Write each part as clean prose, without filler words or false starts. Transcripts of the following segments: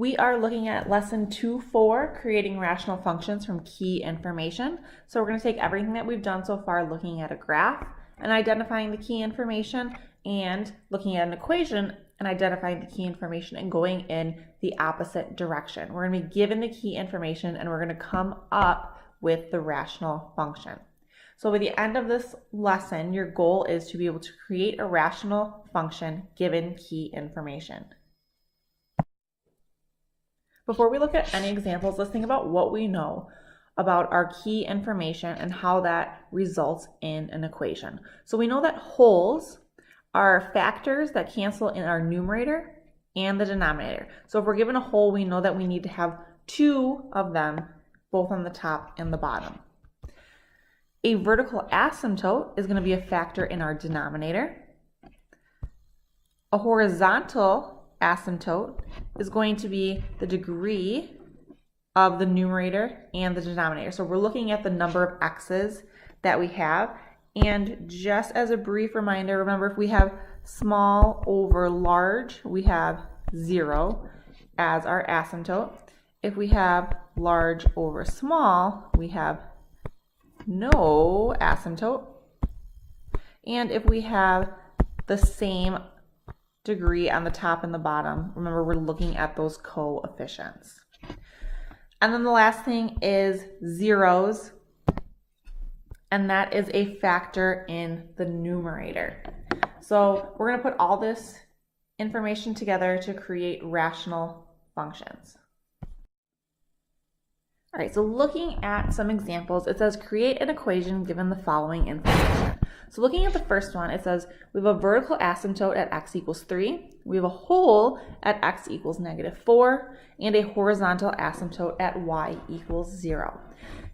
We are looking at lesson 2.4, creating rational functions from key information. So we're going to take everything that we've done so far, looking at a graph and identifying the key information, and looking at an equation and identifying the key information and going in the opposite direction. We're going to be given the key information and we're going to come up with the rational function. So by the end of this lesson, your goal is to be able to create a rational function given key information. Before we look at any examples, let's think about what we know about our key information and how that results in an equation. So we know that wholes are factors that cancel in our numerator and the denominator. So if we're given a whole, we know that we need to have two of them, both on the top and the bottom. A vertical asymptote is going to be a factor in our denominator. A horizontal asymptote is going to be the degree of the numerator and the denominator. So we're looking at the number of x's that we have. And just as a brief reminder, remember if we have small over large, we have 0 as our asymptote. If we have large over small, we have no asymptote. And if we have the same degree on the top and the bottom, remember we're looking at those coefficients. And then the last thing is zeros, and that is a factor in the numerator. So we're going to put all this information together to create rational functions. All right, so looking at some examples, it says create an equation given the following information. So looking at the first one, it says we have a vertical asymptote at x equals 3, we have a whole at x equals -4, and a horizontal asymptote at y equals 0.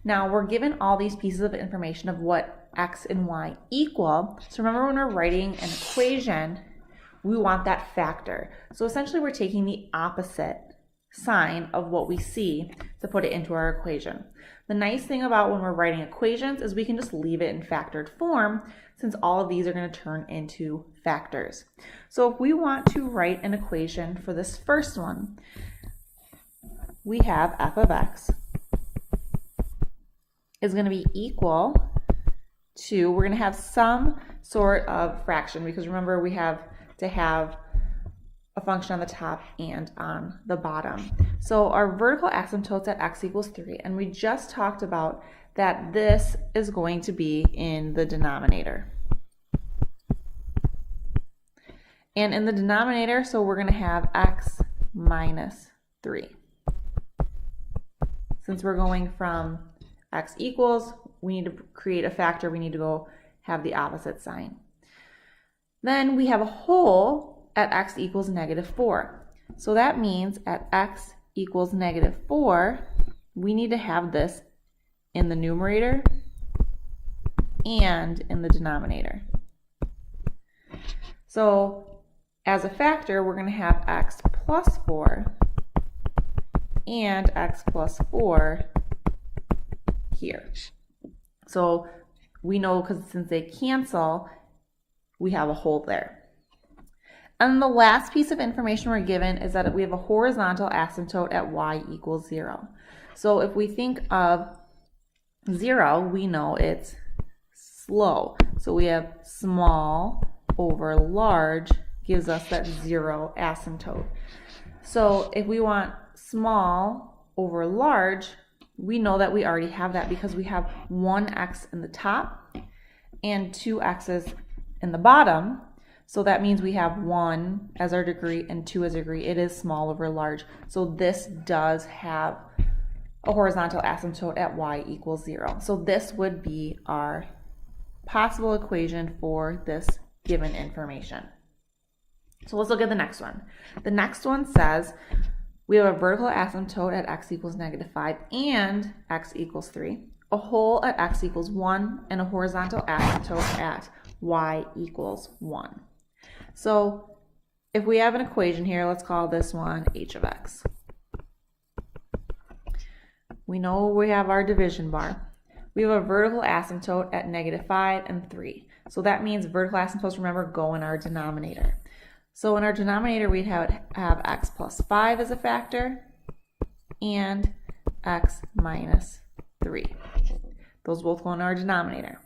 Now we're given all these pieces of information of what x and y equal. So remember when we're writing an equation, we want that factor. So essentially we're taking the opposite sign of what we see to put it into our equation. The nice thing about when we're writing equations is we can just leave it in factored form, since all of these are going to turn into factors. So if we want to write an equation for this first one, we have f of x is going to be equal to, we're going to have some sort of fraction, because remember we have to have a function on the top and on the bottom. So our vertical asymptote's at x equals 3, and we just talked about that this is going to be in the denominator. And in the denominator, so we're going to have x minus 3. Since we're going from x equals, we need to create a factor, we need to go have the opposite sign. Then we have a whole at x equals -4. So that means at x equals -4, we need to have this in the numerator and in the denominator. So as a factor, we're going to have x plus 4 and x plus 4 here. So we know, because since they cancel, we have a whole there. And the last piece of information we're given is that we have a horizontal asymptote at y equals 0. So if we think of 0, we know it's slow. So we have small over large gives us that 0 asymptote. So if we want small over large, we know that we already have that because we have one x in the top and two x's in the bottom. So that means we have 1 as our degree and 2 as a degree. It is small over large. So this does have a horizontal asymptote at y equals 0. So this would be our possible equation for this given information. So let's look at the next one. The next one says we have a vertical asymptote at x equals -5 and x equals 3, a whole at x equals 1, and a horizontal asymptote at y equals 1. So if we have an equation here, let's call this one h of x. We know we have our division bar. We have a vertical asymptote at -5 and 3. So that means vertical asymptotes, remember, go in our denominator. So in our denominator, we'd have x plus 5 as a factor and x minus 3. Those both go in our denominator.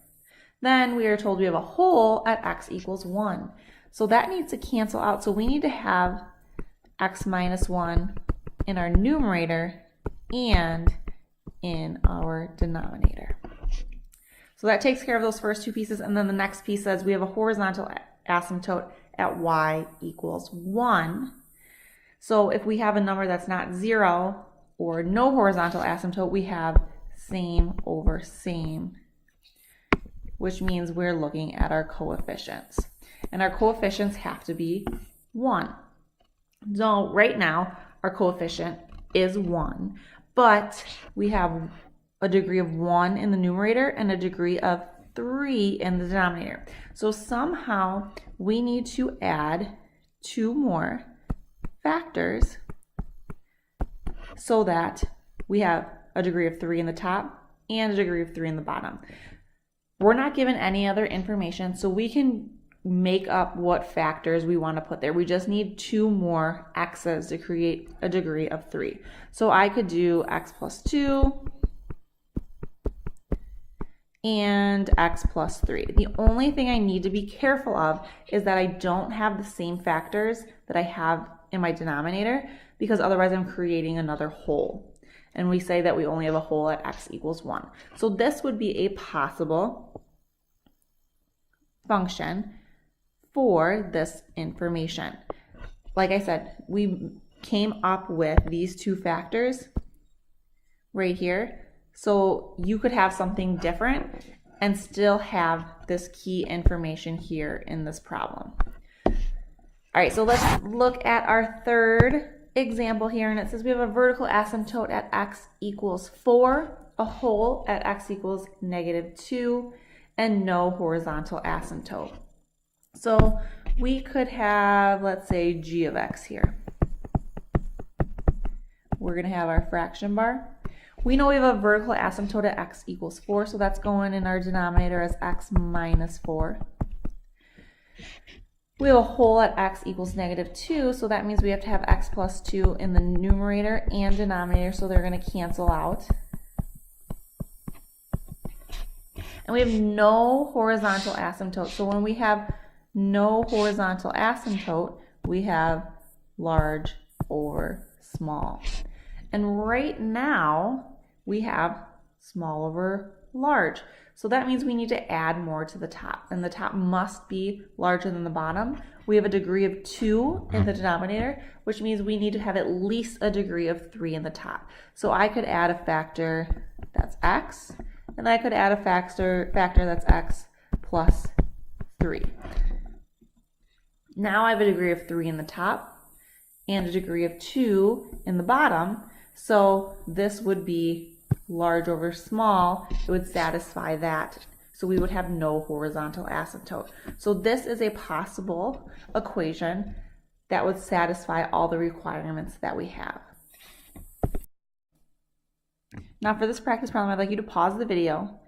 Then we are told we have a whole at x equals 1. So that needs to cancel out. So we need to have x minus 1 in our numerator and in our denominator. So that takes care of those first two pieces. And then the next piece says we have a horizontal asymptote at y equals 1. So if we have a number that's not 0 or no horizontal asymptote, we have same over same, which means we're looking at our coefficients. And our coefficients have to be 1. So right now, our coefficient is 1, but we have a degree of 1 in the numerator and a degree of 3 in the denominator. So somehow we need to add 2 more factors so that we have a degree of 3 in the top and a degree of 3 in the bottom. We're not given any other information, so we can make up what factors we want to put there. We just need 2 more x's to create a degree of 3. So I could do x plus 2 and x plus 3. The only thing I need to be careful of is that I don't have the same factors that I have in my denominator, because otherwise I'm creating another whole. And we say that we only have a whole at x equals 1. So this would be a possible function for this information. Like I said, we came up with these 2 factors right here. So you could have something different and still have this key information here in this problem. All right, so let's look at our third example here, and it says we have a vertical asymptote at x equals 4, a whole at x equals -2, and no horizontal asymptote. So we could have, let's say, g of x here. We're going to have our fraction bar. We know we have a vertical asymptote at x equals 4, so that's going in our denominator as x minus 4. We have a whole at x equals -2, so that means we have to have x plus 2 in the numerator and denominator, so they're going to cancel out. And we have no horizontal asymptote, so when we have no horizontal asymptote, we have large over small. And right now, we have small over large. So that means we need to add more to the top, and the top must be larger than the bottom. We have a degree of 2 in the denominator, which means we need to have at least a degree of 3 in the top. So I could add a factor that's x, and I could add a factor that's x plus 3. Now I have a degree of 3 in the top and a degree of 2 in the bottom, so this would be large over small. It would satisfy that, so we would have no horizontal asymptote. So this is a possible equation that would satisfy all the requirements that we have. Now for this practice problem, I'd like you to pause the video,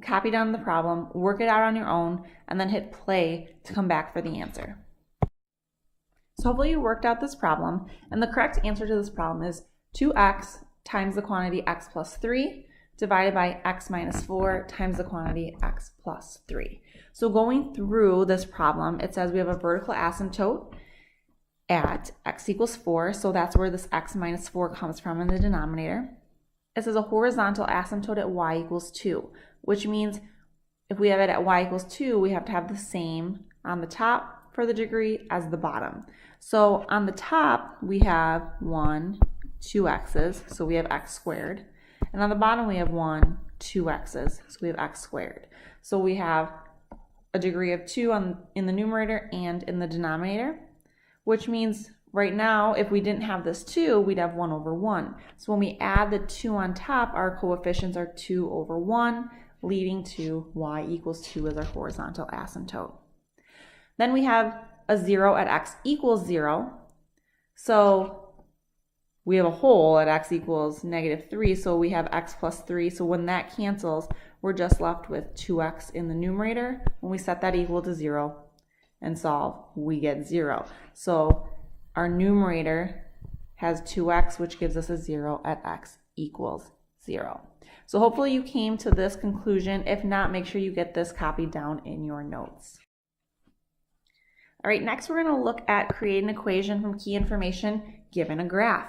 copy down the problem, work it out on your own, and then hit play to come back for the answer. So hopefully you worked out this problem, and the correct answer to this problem is 2x times the quantity x plus 3 divided by x minus 4 times the quantity x plus 3. So going through this problem, it says we have a vertical asymptote at x equals 4, so that's where this x minus 4 comes from in the denominator. It says a horizontal asymptote at y equals 2, which means if we have it at y equals 2, we have to have the same on the top for the degree as the bottom. So on the top, we have 1, 2 x's, so we have x squared. And on the bottom, we have 1, 2 x's, so we have x squared. So we have a degree of 2 in the numerator and in the denominator, which means right now, if we didn't have this 2, we'd have 1 over 1. So when we add the 2 on top, our coefficients are 2 over 1, leading to y equals 2 as our horizontal asymptote. Then we have a 0 at x equals 0. So we have a whole at x equals -3, so we have x plus 3. So when that cancels, we're just left with 2x in the numerator when we set that equal to 0, and solve, we get 0. So our numerator has 2x, which gives us a 0 at x equals 0. So hopefully you came to this conclusion. If not, make sure you get this copied down in your notes. All right, next we're going to look at creating an equation from key information given a graph.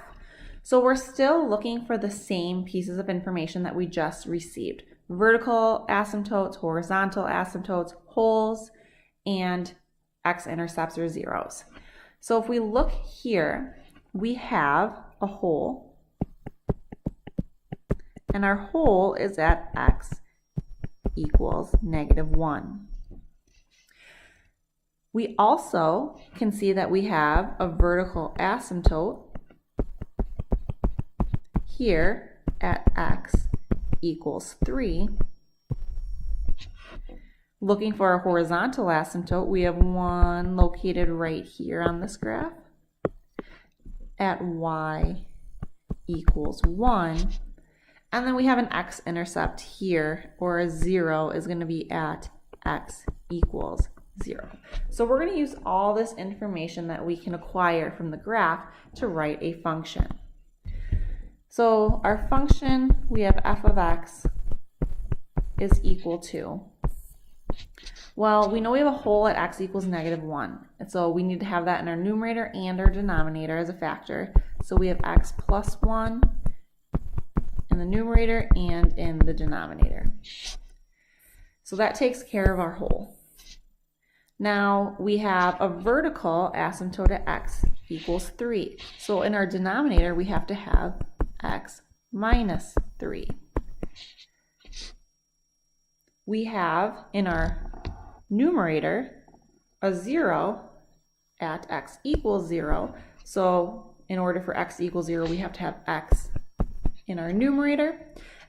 So we're still looking for the same pieces of information that we just received: vertical asymptotes, horizontal asymptotes, holes, and x-intercepts or zeros. So if we look here, we have a hole, and our hole is at x equals -1. We also can see that we have a vertical asymptote here at x equals 3. Looking for a horizontal asymptote, we have one located right here on this graph at y equals 1. And then we have an x-intercept here, or a 0 is going to be at x equals 0. So we're going to use all this information that we can acquire from the graph to write a function. So our function, we have f of x is equal to, well, we know we have a hole at x equals -1. And so we need to have that in our numerator and our denominator as a factor. So we have x plus 1 in the numerator and in the denominator. So that takes care of our hole. Now we have a vertical asymptote at x equals 3. So in our denominator, we have to have x minus 3. We have in our numerator a 0 at x equals 0. So in order for x equals 0, we have to have x in our numerator.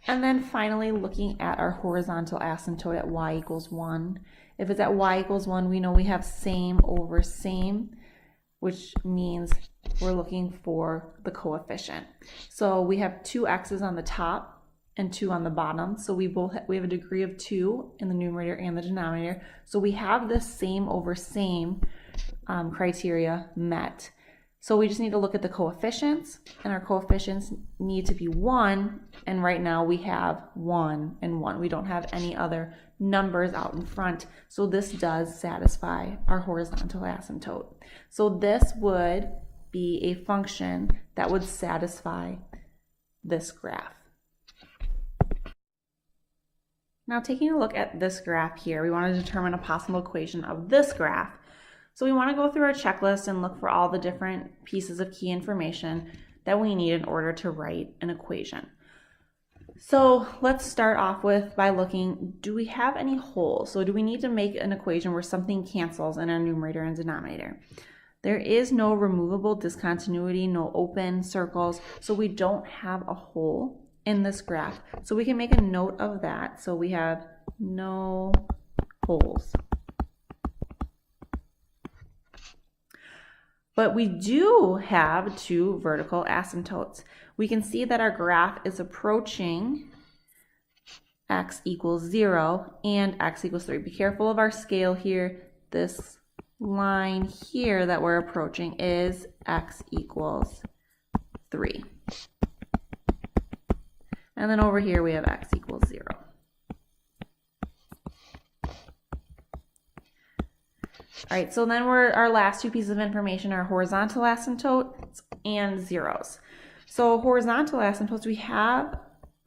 And then finally, looking at our horizontal asymptote at y equals 1. If it's at y equals 1, we know we have same over same, which means we're looking for the coefficient. So we have 2 x's on the top and 2 on the bottom. So we have a degree of 2 in the numerator and the denominator. So we have this same over same criteria met. So we just need to look at the coefficients, and our coefficients need to be 1, and right now we have 1 and 1. We don't have any other numbers out in front, so this does satisfy our horizontal asymptote. So this would be a function that would satisfy this graph. Now taking a look at this graph here, we want to determine a possible equation of this graph. So we want to go through our checklist and look for all the different pieces of key information that we need in order to write an equation. So let's start off by looking, do we have any holes? So do we need to make an equation where something cancels in our numerator and denominator? There is no removable discontinuity, no open circles, so we don't have a hole in this graph. So we can make a note of that. So we have no holes. But we do have 2 vertical asymptotes. We can see that our graph is approaching x equals 0 and x equals 3. Be careful of our scale here. This line here that we're approaching is x equals 3. And then over here we have x equals 0. All right, so then our last 2 pieces of information are horizontal asymptotes and zeros. So horizontal asymptotes, we have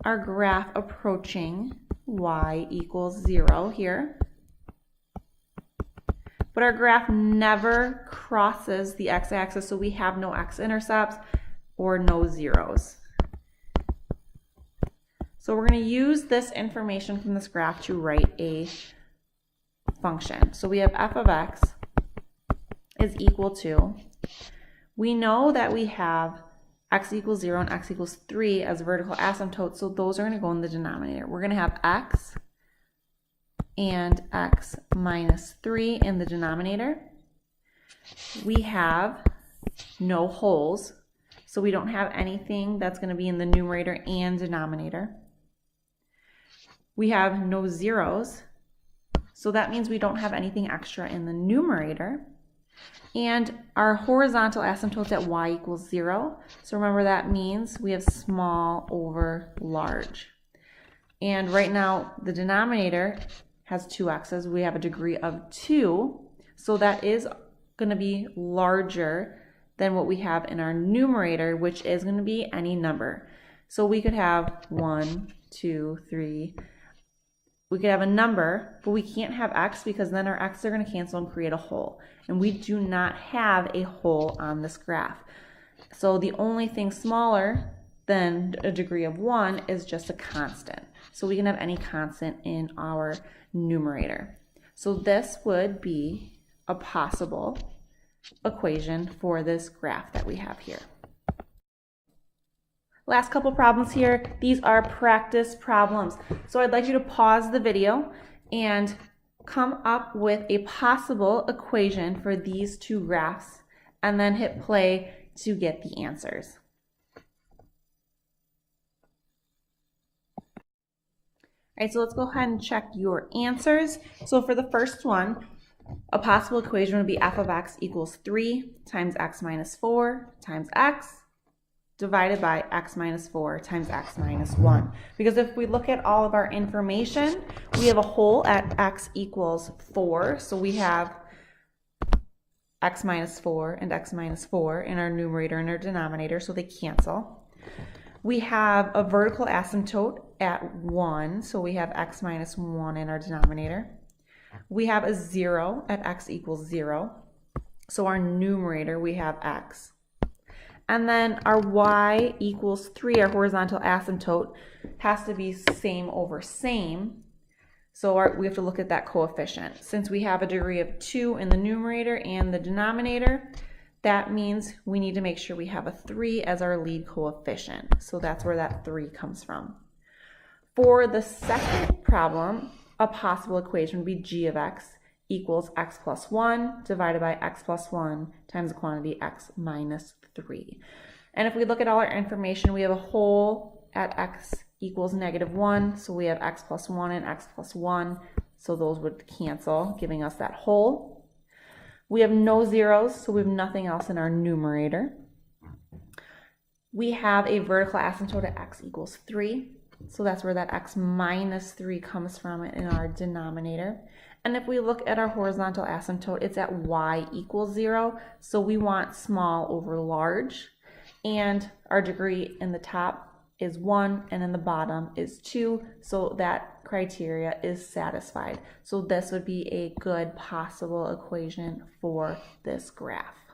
our graph approaching y equals 0 here. But our graph never crosses the x-axis, so we have no x-intercepts or no zeros. So we're going to use this information from this graph to write a function. So we have f of x is equal to, we know that we have x equals 0 and x equals 3 as vertical asymptotes, so those are going to go in the denominator. We're going to have x and x minus 3 in the denominator. We have no holes, so we don't have anything that's going to be in the numerator and denominator. We have no zeros, So that means we don't have anything extra in the numerator. And our horizontal asymptote's at y equals 0. So remember, that means we have small over large. And right now the denominator has 2 x's. We have a degree of 2. So that is going to be larger than what we have in our numerator, which is going to be any number. So we could have 1, 2, 3. We could have a number, but we can't have x because then our x's are going to cancel and create a hole. And we do not have a hole on this graph. So the only thing smaller than a degree of 1 is just a constant. So we can have any constant in our numerator. So this would be a possible equation for this graph that we have here. Last couple problems here. These are practice problems. So I'd like you to pause the video and come up with a possible equation for these 2 graphs and then hit play to get the answers. All right, so let's go ahead and check your answers. So for the first one, a possible equation would be f of x equals 3 times x minus 4 times x divided by x minus 4 times x minus 1. Because if we look at all of our information, we have a hole at x equals 4. So we have x minus 4 and x minus 4 in our numerator and our denominator, so they cancel. We have a vertical asymptote at 1, so we have x minus 1 in our denominator. We have a 0 at x equals 0. So our numerator, we have x. And then our y equals 3, our horizontal asymptote, has to be same over same. So we have to look at that coefficient. Since we have a degree of 2 in the numerator and the denominator, that means we need to make sure we have a 3 as our lead coefficient. So that's where that 3 comes from. For the second problem, a possible equation would be g of x equals x plus 1 divided by x plus 1 times the quantity x minus 3. And if we look at all our information, we have a hole at x equals -1, so we have x plus 1 and x plus 1, so those would cancel, giving us that hole. We have no zeros, so we have nothing else in our numerator. We have a vertical asymptote at x equals 3, so that's where that x minus 3 comes from in our denominator. And if we look at our horizontal asymptote, it's at y equals 0, so we want small over large. And our degree in the top is 1 and in the bottom is 2, so that criteria is satisfied. So this would be a good possible equation for this graph.